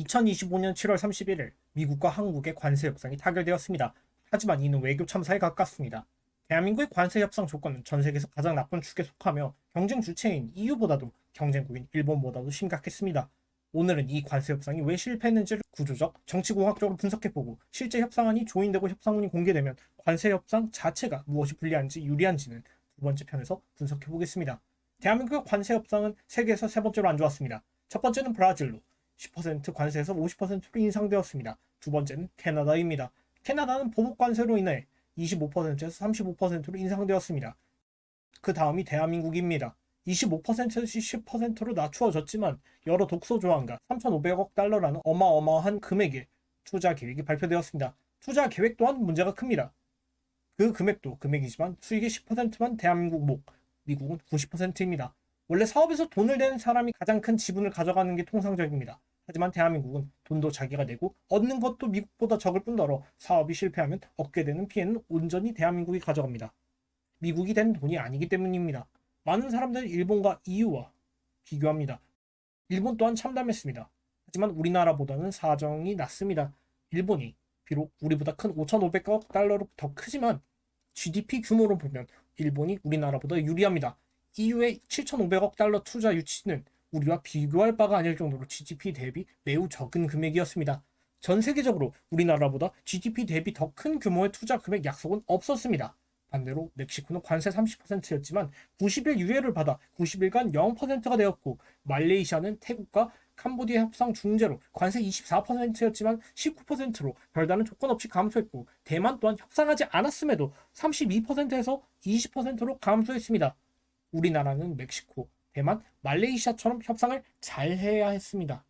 2025년 7월 31일 미국과 한국의 관세 협상이 타결되었습니다. 하지만 이는 외교 참사에 가깝습니다. 대한민국의 관세 협상 조건은 전 세계에서 가장 나쁜 축에 속하며 경쟁 주체인 EU보다도 경쟁국인 일본보다도 심각했습니다. 오늘은 이 관세 협상이 왜 실패했는지를 구조적, 정치공학적으로 분석해보고 실제 협상안이 조인되고 협상문이 공개되면 관세 협상 자체가 무엇이 불리한지 유리한지는 두 번째 편에서 분석해보겠습니다. 대한민국의 관세 협상은 세계에서 세 번째로 안 좋았습니다. 첫 번째는 브라질로 10% 관세에서 50%로 인상되었습니다. 두 번째는 캐나다입니다. 캐나다는 보복 관세로 인해 25%에서 35%로 인상되었습니다. 그 다음이 대한민국입니다. 25%에서 10%로 낮추어졌지만 여러 독소 조항과 3,500억 달러라는 어마어마한 금액의 투자 계획이 발표되었습니다. 투자 계획 또한 문제가 큽니다. 그 금액도 금액이지만 수익의 10%만 대한민국 목, 미국은 90%입니다. 원래 사업에서 돈을 내는 사람이 가장 큰 지분을 가져가는 게 통상적입니다. 하지만 대한민국은 돈도 자기가 내고 얻는 것도 미국보다 적을 뿐더러 사업이 실패하면 얻게 되는 피해는 온전히 대한민국이 가져갑니다. 미국이 된 돈이 아니기 때문입니다. 많은 사람들은 일본과 EU와 비교합니다. 일본 또한 참담했습니다. 하지만 우리나라보다는 사정이 낫습니다. 일본이 비록 우리보다 큰 5,500억 달러로 더 크지만 GDP 규모로 보면 일본이 우리나라보다 유리합니다. EU의 7,500억 달러 투자 유치는 우리와 비교할 바가 아닐 정도로 GDP 대비 매우 적은 금액이었습니다. 전 세계적으로 우리나라보다 GDP 대비 더 큰 규모의 투자 금액 약속은 없었습니다. 반대로 멕시코는 관세 30%였지만 90일 유예를 받아 90일간 0%가 되었고, 말레이시아는 태국과 캄보디아 협상 중재로 관세 24%였지만 19%로 별다른 조건 없이 감소했고, 대만 또한 협상하지 않았음에도 32%에서 20%로 감소했습니다. 우리나라는 멕시코, 대만, 말레이시아처럼 협상을 잘 해야 했습니다.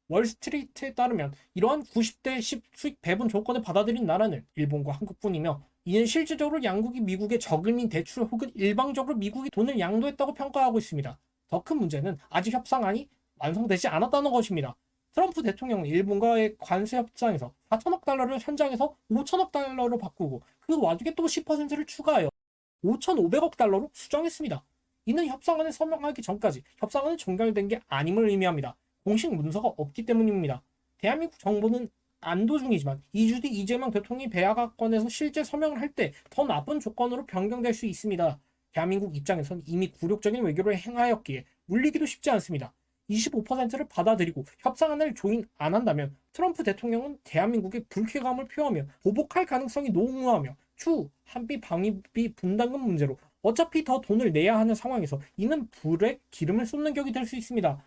월스트리트에 따르면 이러한 90대 10 수익 배분 조건을 받아들인 나라는 일본과 한국뿐이며, 이는 실질적으로 양국이 미국의 저금리 대출 혹은 일방적으로 미국이 돈을 양도했다고 평가하고 있습니다. 더 큰 문제는 아직 협상안이 완성되지 않았다는 것입니다. 트럼프 대통령은 일본과의 관세 협상에서 4천억 달러를 현장에서 5천억 달러로 바꾸고 그 와중에 또 10%를 추가하여 5,500억 달러로 수정했습니다. 이는 협상안에 서명하기 전까지 협상안이 종결된 게 아님을 의미합니다. 공식 문서가 없기 때문입니다. 대한민국 정부는 안도 중이지만 2주 뒤 이재명 대통령이 백악관에서 실제 서명을 할 때 더 나쁜 조건으로 변경될 수 있습니다. 대한민국 입장에선 이미 굴욕적인 외교를 행하였기에 물리기도 쉽지 않습니다. 25%를 받아들이고 협상안을 조인 안 한다면 트럼프 대통령은 대한민국의 불쾌감을 표하며 보복할 가능성이 농후하며 추후 한미 방위비 분담금 문제로 어차피 더 돈을 내야 하는 상황에서 이는 불에 기름을 쏟는 격이 될 수 있습니다.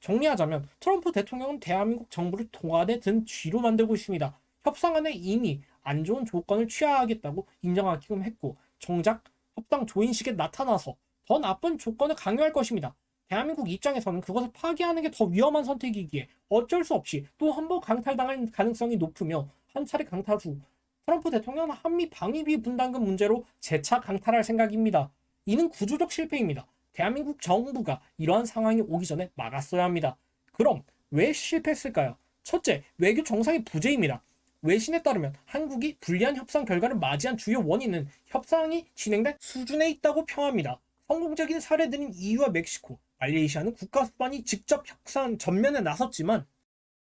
정리하자면 트럼프 대통령은 대한민국 정부를 동안에 든 쥐로 만들고 있습니다. 협상안에 이미 안 좋은 조건을 취하하겠다고 인정하기도 했고, 정작 협상 조인식에 나타나서 더 나쁜 조건을 강요할 것입니다. 대한민국 입장에서는 그것을 파기하는 게 더 위험한 선택이기에 어쩔 수 없이 또 한 번 강탈당할 가능성이 높으며, 한 차례 강탈 후 트럼프 대통령은 한미 방위비 분담금 문제로 재차 강탈할 생각입니다. 이는 구조적 실패입니다. 대한민국 정부가 이러한 상황이 오기 전에 막았어야 합니다. 그럼 왜 실패했을까요? 첫째, 외교 정상의 부재입니다. 외신에 따르면 한국이 불리한 협상 결과를 맞이한 주요 원인은 협상이 진행된 수준에 있다고 평합니다. 성공적인 사례들인 EU와 멕시코, 말레이시아는 국가 수반이 직접 협상 전면에 나섰지만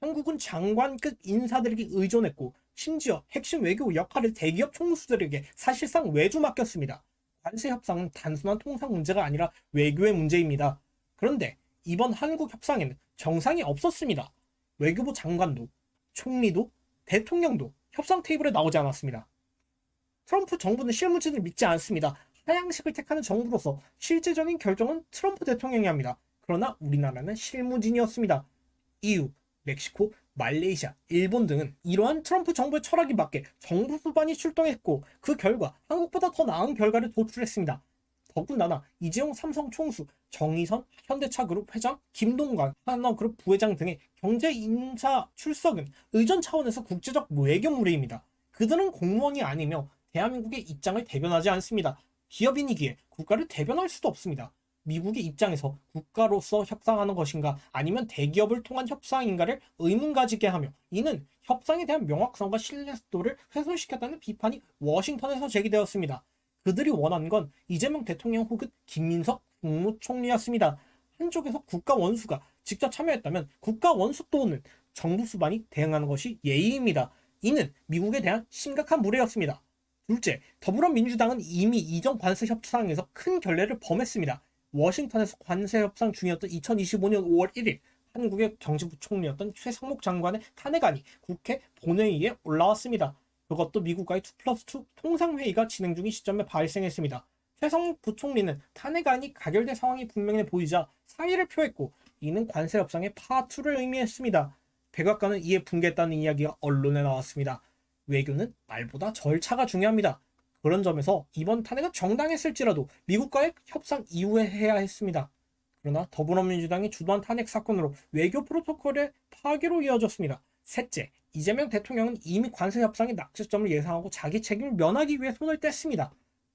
한국은 장관급 인사들에게 의존했고, 심지어 핵심 외교 역할을 대기업 총수들에게 사실상 외주 맡겼습니다. 관세 협상은 단순한 통상 문제가 아니라 외교의 문제입니다. 그런데 이번 한국 협상에는 정상이 없었습니다. 외교부 장관도, 총리도, 대통령도 협상 테이블에 나오지 않았습니다. 트럼프 정부는 실무진을 믿지 않습니다. 하향식을 택하는 정부로서 실제적인 결정은 트럼프 대통령이 합니다. 그러나 우리나라는 실무진이었습니다. EU, 멕시코, 말레이시아, 일본 등은 이러한 트럼프 정부의 철학에 맞게 정부 수반이 출동했고, 그 결과 한국보다 더 나은 결과를 도출했습니다. 더군다나 이재용 삼성 총수, 정의선 현대차그룹 회장, 김동관 하나그룹 부회장 등의 경제 인사 출석은 의전 차원에서 국제적 외교무례입니다. 그들은 공무원이 아니며 대한민국의 입장을 대변하지 않습니다. 기업인이기에 국가를 대변할 수도 없습니다. 미국의 입장에서 국가로서 협상하는 것인가 아니면 대기업을 통한 협상인가를 의문가지게 하며, 이는 협상에 대한 명확성과 신뢰도를 훼손시켰다는 비판이 워싱턴에서 제기되었습니다. 그들이 원한 건 이재명 대통령 혹은 김민석 국무총리였습니다. 한쪽에서 국가 원수가 직접 참여했다면 국가 원수 또는 정부 수반이 대응하는 것이 예의입니다. 이는 미국에 대한 심각한 무례였습니다. 둘째, 더불어민주당은 이미 이전 관세 협상에서 큰 결례를 범했습니다. 워싱턴에서 관세 협상 중이었던 2025년 5월 1일 한국의 정치부총리였던 최상목 장관의 탄핵안이 국회 본회의에 올라왔습니다. 그것도 미국과의 2+2 통상회의가 진행 중인 시점에 발생했습니다. 최상목 부총리는 탄핵안이 가결된 상황이 분명해 보이자 사의를 표했고 이는 관세 협상의 파투를 의미했습니다. 백악관은 이에 붕괴했다는 이야기가 언론에 나왔습니다. 외교는 말보다 절차가 중요합니다. 그런 점에서 이번 탄핵은 정당했을지라도 미국과의 협상 이후에 해야 했습니다. 그러나 더불어민주당이 주도한 탄핵 사건으로 외교 프로토콜의 파괴로 이어졌습니다. 셋째, 이재명 대통령은 이미 관세 협상의 낙제점을 예상하고 자기 책임을 면하기 위해 손을 뗐습니다.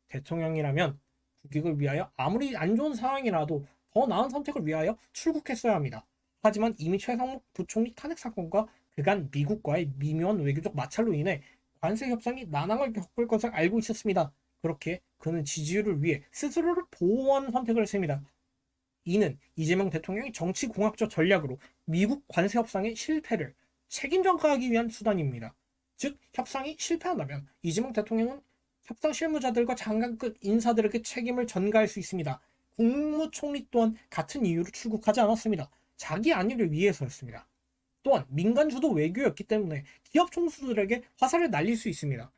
대통령이라면 국익을 위하여 아무리 안 좋은 상황이라도 더 나은 선택을 위하여 출국했어야 합니다. 하지만 이미 최상목 부총리 탄핵 사건과 그간 미국과의 미묘한 외교적 마찰로 인해 관세 협상이 난항을 겪을 것을 알고 있었습니다. 그렇게 그는 지지율을 위해 스스로를 보호하는 선택을 했습니다. 이는 이재명 대통령이 정치공학적 전략으로 미국 관세 협상의 실패를 책임 전가하기 위한 수단입니다. 즉 협상이 실패한다면 이재명 대통령은 협상 실무자들과 장관급 인사들에게 책임을 전가할 수 있습니다. 국무총리 또한 같은 이유로 출국하지 않았습니다. 자기 안위를 위해서였습니다. 또한 민간 주도 외교였기 때문에 기업 총수들에게 화살을 날릴 수 있습니다.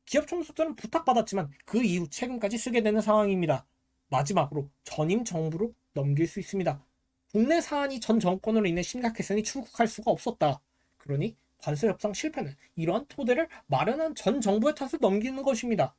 기업 총수들은 부탁받았지만 그 이후 책임까지 쓰게 되는 상황입니다. 마지막으로 전임 정부로 넘길 수 있습니다. 국내 사안이 전 정권으로 인해 심각했으니 출국할 수가 없었다. 그러니 관세 협상 실패는 이러한 토대를 마련한 전 정부의 탓을 넘기는 것입니다.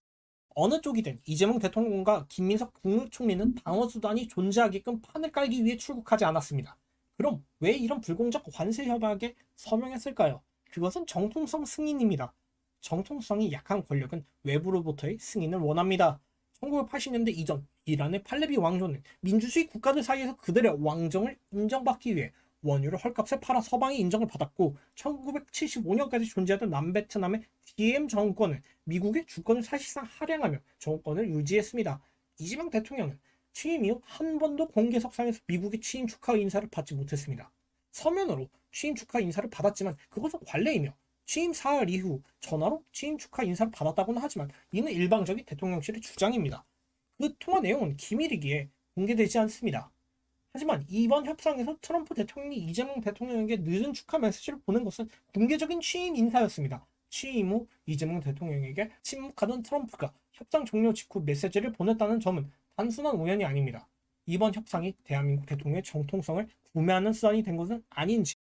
어느 쪽이든 이재명 대통령과 김민석 국무총리는 방어 수단이 존재하게끔 판을 깔기 위해 출국하지 않았습니다. 그럼 왜 이런 불공정 관세 협약에 서명했을까요? 그것은 정통성 승인입니다. 정통성이 약한 권력은 외부로부터의 승인을 원합니다. 1980년대 이전 이란의 팔레비 왕조는 민주주의 국가들 사이에서 그들의 왕정을 인정받기 위해 원유를 헐값에 팔아 서방의 인정을 받았고 1975년까지 존재하던 남베트남의 DM 정권은 미국의 주권을 사실상 할양하며 정권을 유지했습니다. 이재명 대통령은 취임 이후 한 번도 공개석상에서 미국의 취임 축하 인사를 받지 못했습니다. 서면으로 취임 축하 인사를 받았지만 그것은 관례이며 취임 사흘 이후 전화로 취임 축하 인사를 받았다고는 하지만 이는 일방적인 대통령실의 주장입니다. 그 통화 내용은 기밀이기에 공개되지 않습니다. 하지만 이번 협상에서 트럼프 대통령이 이재명 대통령에게 늦은 축하 메시지를 보낸 것은 공개적인 취임 인사였습니다. 취임 후 이재명 대통령에게 침묵하던 트럼프가 협상 종료 직후 메시지를 보냈다는 점은 단순한 우연이 아닙니다. 이번 협상이 대한민국 대통령의 정통성을 구매하는 수단이 된 것은 아닌지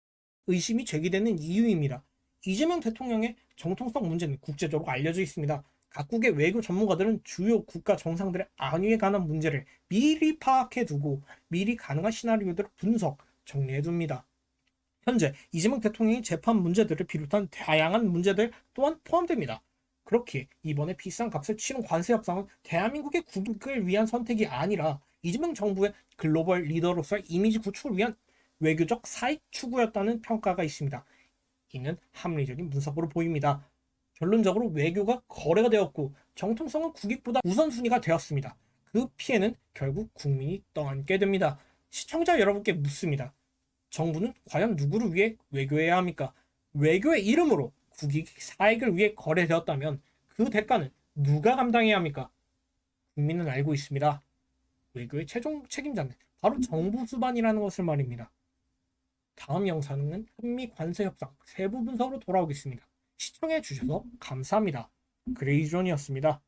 의심이 제기되는 이유입니다. 이재명 대통령의 정통성 문제는 국제적으로 알려져 있습니다. 각국의 외교 전문가들은 주요 국가 정상들의 안위에 관한 문제를 미리 파악해두고 미리 가능한 시나리오들을 분석, 정리해둡니다. 현재 이재명 대통령이 재판 문제들을 비롯한 다양한 문제들 또한 포함됩니다. 그렇게 이번에 비싼 값을 치른 관세 협상은 대한민국의 국익을 위한 선택이 아니라 이재명 정부의 글로벌 리더로서의 이미지 구축을 위한 외교적 사익 추구였다는 평가가 있습니다. 이는 합리적인 분석으로 보입니다. 결론적으로 외교가 거래가 되었고 정통성은 국익보다 우선순위가 되었습니다. 그 피해는 결국 국민이 떠안게 됩니다. 시청자 여러분께 묻습니다. 정부는 과연 누구를 위해 외교해야 합니까? 외교의 이름으로 국익, 사익을 위해 거래되었다면 그 대가는 누가 감당해야 합니까? 국민은 알고 있습니다. 외교의 최종 책임자는 바로 정부 수반이라는 것을 말입니다. 다음 영상은 한미 관세 협상 세부 분석으로 돌아오겠습니다. 시청해 주셔서 감사합니다. 그레이존이었습니다.